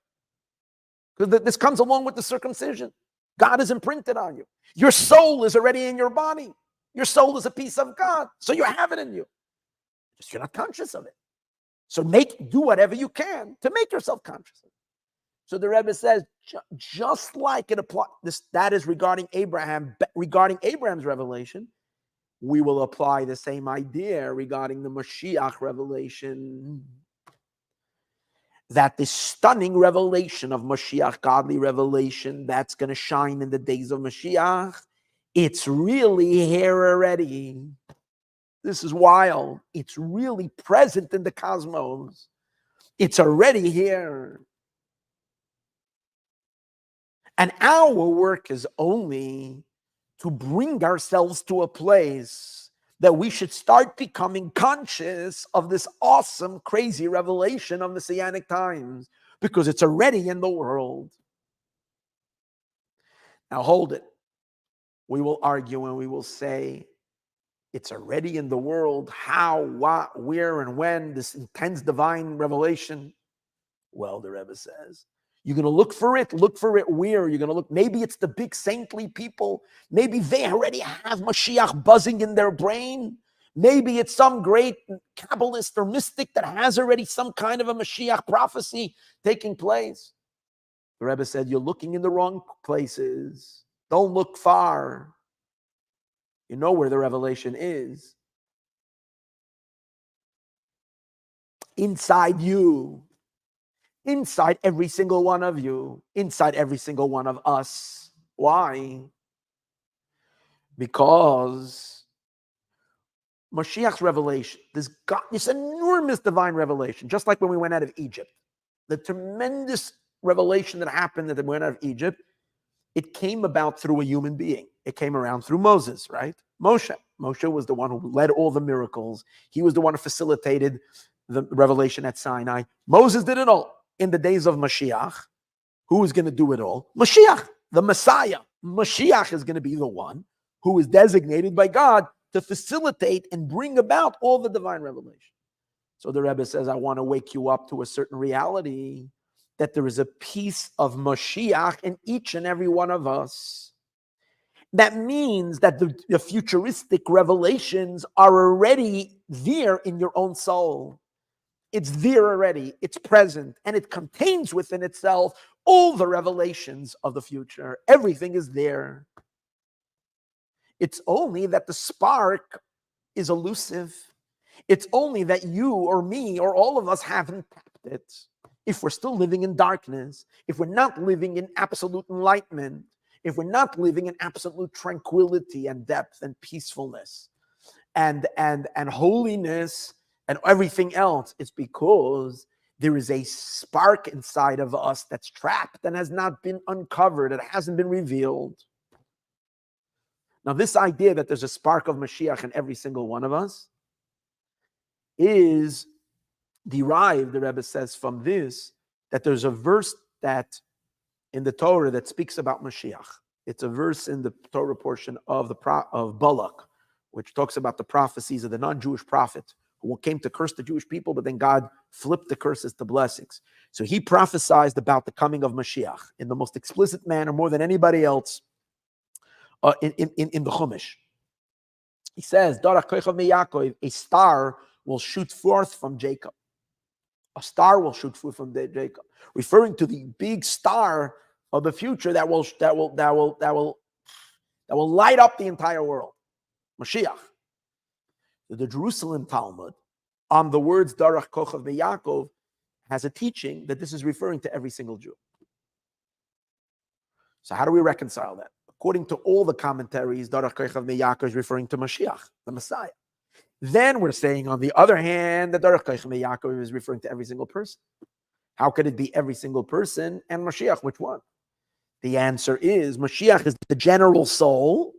Because this comes along with the circumcision. God is imprinted on you. Your soul is already in your body. Your soul is a piece of God. So you have it in you. Just you're not conscious of it. So do whatever you can to make yourself conscious of it. So the Rebbe says, just like it applies, that is regarding Abraham, regarding Abraham's revelation, we will apply the same idea regarding the Moshiach revelation. That this stunning revelation of Moshiach, godly revelation, that's going to shine in the days of Moshiach, it's really here already. This is wild. It's really present in the cosmos. It's already here. And our work is only to bring ourselves to a place that we should start becoming conscious of this awesome, crazy revelation of Messianic times, because it's already in the world. Now hold it. We will argue and we will say, it's already in the world. How, what, where, and when, this intense divine revelation. Well, the Rebbe says, you're going to look for it where? You're going to look, maybe it's the big saintly people. Maybe they already have Mashiach buzzing in their brain. Maybe it's some great Kabbalist or mystic that has already some kind of a Mashiach prophecy taking place. The Rebbe said, you're looking in the wrong places. Don't look far. You know where the revelation is. Inside you. Inside every single one of you, inside every single one of us. Why? Because Moshiach's revelation, this enormous divine revelation, just like when we went out of Egypt, the tremendous revelation that happened that we went out of Egypt, it came about through a human being. It came around through Moses, right? Moshe was the one who led all the miracles. He was the one who facilitated the revelation at Sinai. Moses did it all. In the days of Mashiach, who is going to do it all? Mashiach, the Messiah. Mashiach is going to be the one who is designated by God to facilitate and bring about all the divine revelation. So the Rebbe says, I want to wake you up to a certain reality that there is a piece of Mashiach in each and every one of us. That means that the futuristic revelations are already there in your own soul. It's there already, it's present, and it contains within itself all the revelations of the future. Everything is there. It's only that the spark is elusive. It's only that you or me or all of us haven't tapped it. If we're still living in darkness, if we're not living in absolute enlightenment, if we're not living in absolute tranquility and depth and peacefulness and holiness, and everything else, it's because there is a spark inside of us that's trapped and has not been uncovered. It hasn't been revealed. Now, this idea that there's a spark of Mashiach in every single one of us is derived, the Rebbe says, from this, that there's a verse that in the Torah that speaks about Mashiach. It's a verse in the Torah portion of Balak, which talks about the prophecies of the non-Jewish prophet who came to curse the Jewish people, but then God flipped the curses to blessings. So he prophesied about the coming of Mashiach in the most explicit manner, more than anybody else in the Chumash. He says, Dorach kochav miyakov, a star will shoot forth from Jacob. A star will shoot forth from Jacob, referring to the big star of the future that will light up the entire world. Moshiach. The Jerusalem Talmud, on the words Dorach kochav miyakov, has a teaching that this is referring to every single Jew. So how do we reconcile that? According to all the commentaries, Dorach kochav miyakov is referring to Mashiach, the Messiah. Then we're saying, on the other hand, that Dorach kochav miyakov is referring to every single person. How could it be every single person and Mashiach? Which one? The answer is Mashiach is the general soul.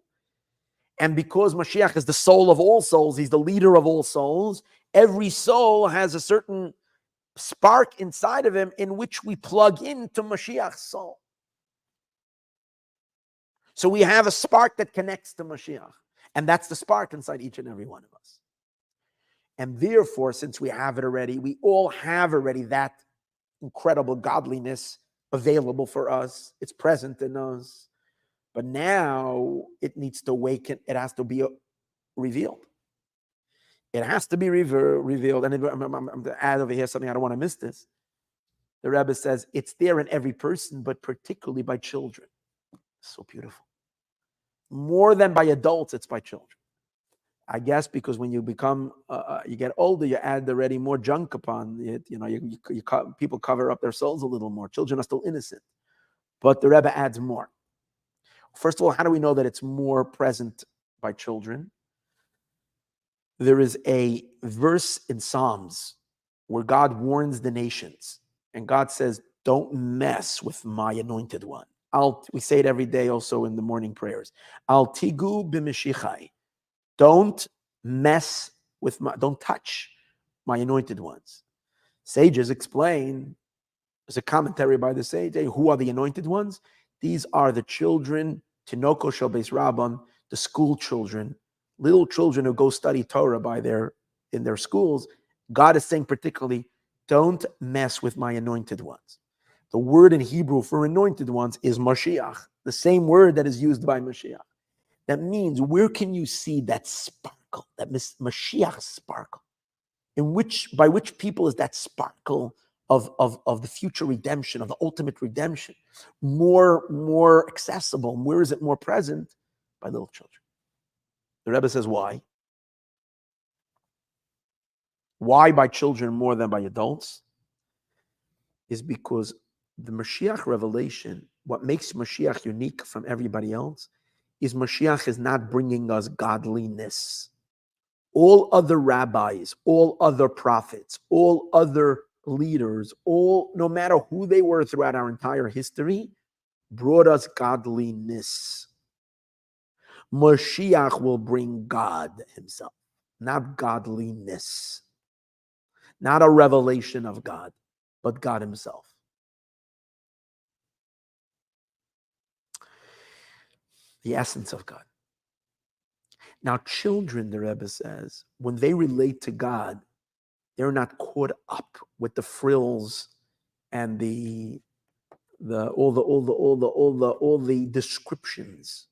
And because Mashiach is the soul of all souls, he's the leader of all souls, every soul has a certain spark inside of him in which we plug into Mashiach's soul. So we have a spark that connects to Mashiach. And that's the spark inside each and every one of us. And therefore, since we have it already, we all have already that incredible godliness available for us. It's present in us. But now it needs to awaken. It has to be revealed. It has to be revealed. And I'm going to add over here something. I don't want to miss this. The Rebbe says it's there in every person, but particularly by children. So beautiful. More than by adults, it's by children. I guess because when you become, you get older, you add already more junk upon it. You know, people cover up their souls a little more. Children are still innocent, but the Rebbe adds more. First of all, how do we know that it's more present by children? There is a verse in Psalms where God warns the nations, and God says, "Don't mess with my anointed one." We say it every day, also in the morning prayers. Al tigu b'mishichai. Don't mess with don't touch my anointed ones. Sages explain, there's a commentary by the sage, who are the anointed ones? These are the children, Tinoko shel beis Rabban, the school children, little children who go study Torah in their schools. God is saying particularly, don't mess with my anointed ones. The word in Hebrew for anointed ones is Moshiach, the same word that is used by Mashiach. That means, where can you see that sparkle, that Mashiach sparkle? By which people is that sparkle of the future redemption, of the ultimate redemption, more accessible? Where is it more present? By little children. The Rebbe says, why? Why by children more than by adults? Is because the Mashiach revelation, what makes Mashiach unique from everybody else, is Mashiach is not bringing us godliness. All other rabbis, all other prophets, all other leaders, no matter who they were throughout our entire history, brought us godliness. Mashiach will bring God himself, not godliness, not a revelation of God, but God himself. The essence of God. Now, children, the Rebbe says, when they relate to God, they're not caught up with the frills and all the descriptions.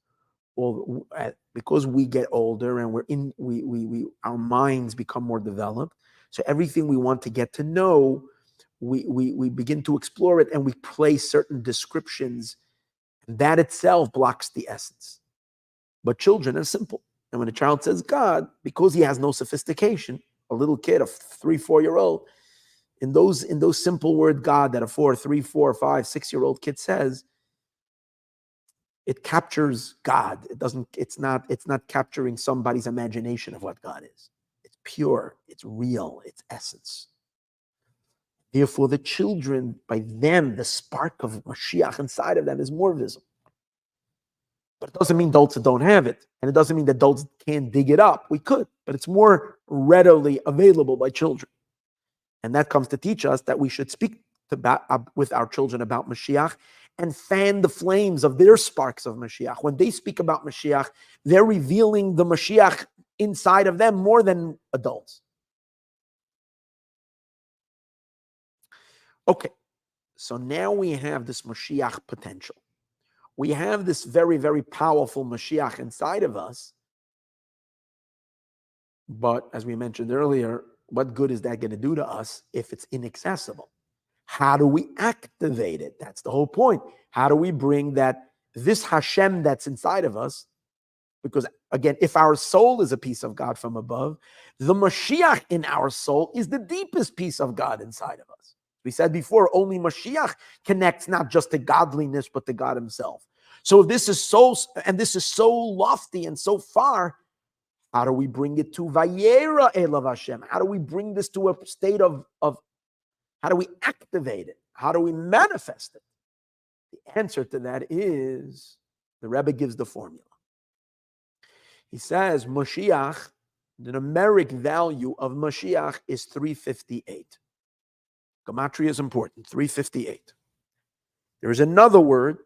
Because we get older and our minds become more developed. So everything we want to get to know, we begin to explore it, and we place certain descriptions. And that itself blocks the essence. But children are simple. And when a child says God, because he has no sophistication, a little kid, a 3-4-year-old, in those simple word God that a 3, 4, 5, 6-year-old kid says, it captures God. It's not capturing somebody's imagination of what God is. It's pure, it's real, it's essence. Therefore, the children, by them, the spark of Mashiach inside of them is more visible. But it doesn't mean adults don't have it. And it doesn't mean that adults can't dig it up. We could, but it's more readily available by children. And that comes to teach us that we should speak with our children about Mashiach and fan the flames of their sparks of Mashiach. When they speak about Mashiach, they're revealing the Mashiach inside of them more than adults. Okay, so now we have this Mashiach potential. We have this very, very powerful Mashiach inside of us. But as we mentioned earlier, what good is that going to do to us if it's inaccessible? How do we activate it? That's the whole point. How do we bring this Hashem that's inside of us? Because again, if our soul is a piece of God from above, the Moshiach in our soul is the deepest piece of God inside of us. We said before, only Moshiach connects not just to godliness, but to God himself. So if this is so lofty and so far, how do we bring it to Vayeiro Elav Hashem? How do we bring this to a state of how do we activate it? How do we manifest it? The answer to that is, the Rebbe gives the formula. He says, Moshiach, the numeric value of Moshiach is 358. Gematria is important, 358. There is another word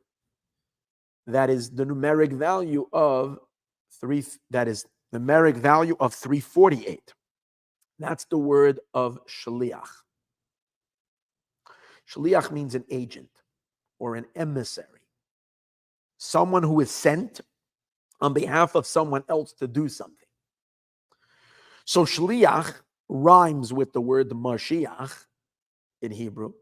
that is the numeric value of 348. That's the word of shaliach. Shaliach means an agent or an emissary. Someone who is sent on behalf of someone else to do something. So shaliach rhymes with the word Moshiach in Hebrew,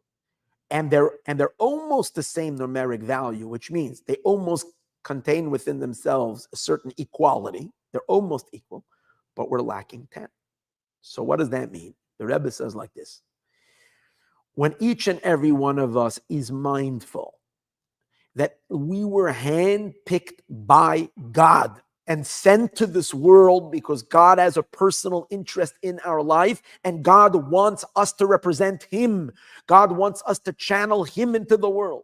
and they're almost the same numeric value, which means they almost contain within themselves a certain equality. They're almost equal, but we're lacking 10. So what does that mean? The Rebbe says like this: when each and every one of us is mindful that we were handpicked by God and sent to this world because God has a personal interest in our life, and God wants us to represent him. God wants us to channel him into the world.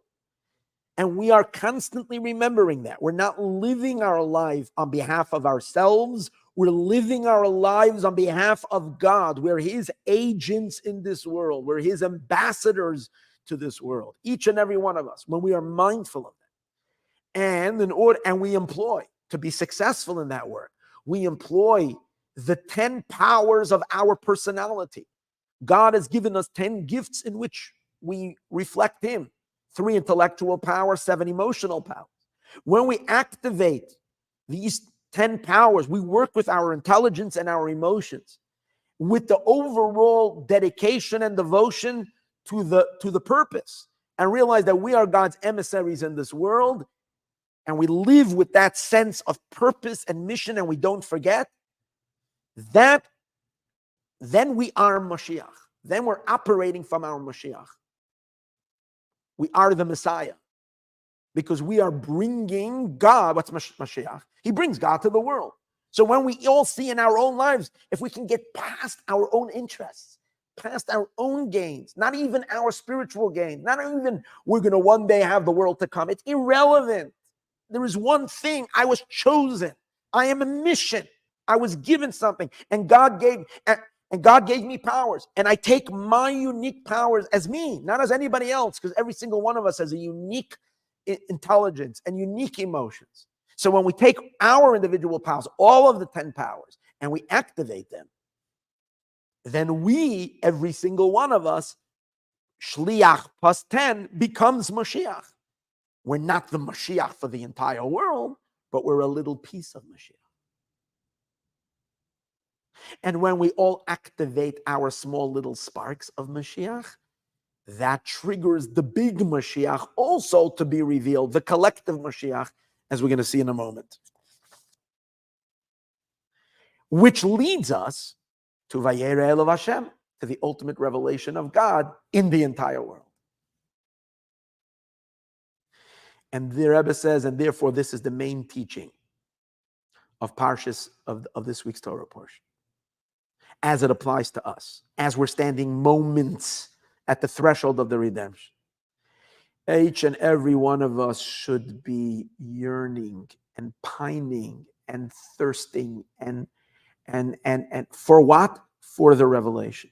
And we are constantly remembering that. We're not living our life on behalf of ourselves. We're living our lives on behalf of God. We're his agents in this world. We're his ambassadors to this world. Each and every one of us, when we are mindful of that. And we employ, to be successful in that work, we employ the 10 powers of our personality. God has given us 10 gifts in which we reflect him. 3 intellectual powers, 7 emotional powers. When we activate these 10 powers, we work with our intelligence and our emotions with the overall dedication and devotion to the purpose, and realize that we are God's emissaries in this world, and we live with that sense of purpose and mission, and we don't forget that, then we are Moshiach. Then we're operating from our Moshiach. We are the Messiah, because we are bringing God. What's Mashiach? He brings God to the world. So when we all see in our own lives, if we can get past our own interests, past our own gains, not even our spiritual gains, not even we're going to one day have the world to come. It's irrelevant. There is one thing: I was chosen. I am a mission. I was given something, and God gave me powers, and I take my unique powers as me, not as anybody else, because every single one of us has a unique intelligence and unique emotions. So when we take our individual powers, all of the 10 powers, and we activate them, then we, every single one of us, shliach plus 10, becomes Moshiach. We're not the Moshiach for the entire world, but we're a little piece of Moshiach. And when we all activate our small little sparks of Mashiach, that triggers the big Mashiach also to be revealed, the collective Mashiach, as we're going to see in a moment. Which leads us to Vayeiro Elav Hashem, to the ultimate revelation of God in the entire world. And the Rebbe says, and therefore this is the main teaching of Parshas of this week's Torah portion, as it applies to us, as we're standing moments at the threshold of the redemption. Each and every one of us should be yearning and pining and thirsting and for what? For the revelation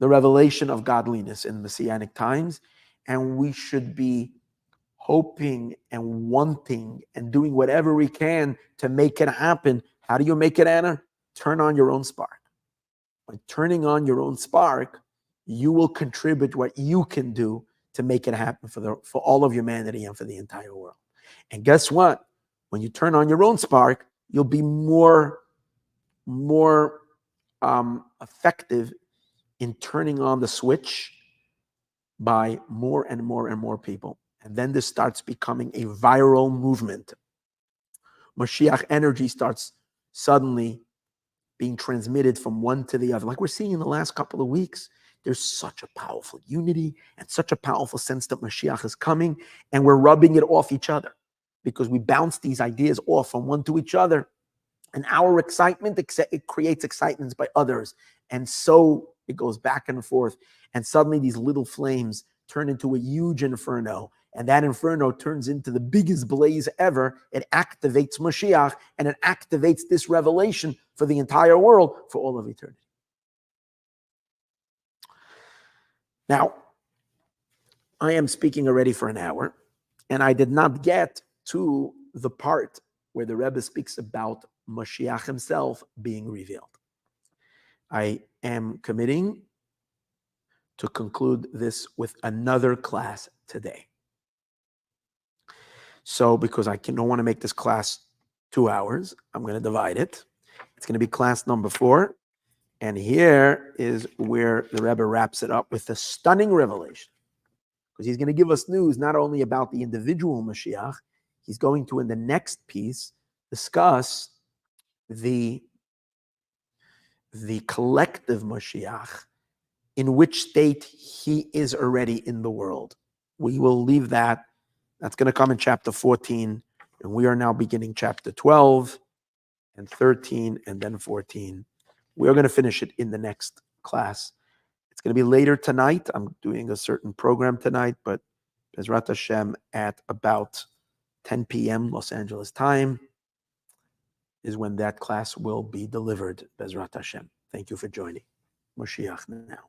of godliness in Messianic times. And we should be hoping and wanting and doing whatever we can to make it happen. How do you make it, Anna? Turn on your own spark. By turning on your own spark, you will contribute what you can do to make it happen for all of humanity and for the entire world. And guess what? When you turn on your own spark, you'll be more more effective in turning on the switch by more and more and more people. And then this starts becoming a viral movement. Moshiach energy starts suddenly being transmitted from one to the other. Like we're seeing in the last couple of weeks, there's such a powerful unity and such a powerful sense that Moshiach is coming, and we're rubbing it off each other because we bounce these ideas off from one to each other. And our excitement, it creates excitements by others. And so it goes back and forth. And suddenly these little flames turn into a huge inferno. And that inferno turns into the biggest blaze ever. It activates Moshiach, and it activates this revelation for the entire world for all of eternity. Now, I am speaking already for an hour, and I did not get to the part where the Rebbe speaks about Moshiach himself being revealed. I am committing to conclude this with another class today. So because I don't want to make this class 2 hours, I'm going to divide it. It's going to be class number 4. And here is where the Rebbe wraps it up with a stunning revelation. Because he's going to give us news not only about the individual Mashiach, he's going to, in the next piece, discuss the collective Moshiach, in which state he is already in the world. We will leave that. That's going to come in chapter 14, and we are now beginning chapter 12 and 13 and then 14. We're going to finish it in the next class. It's going to be later tonight. I'm doing a certain program tonight, but Bezrat Hashem at about 10 p.m. Los Angeles time is when that class will be delivered, Bezrat Hashem. Thank you for joining. Moshiach now.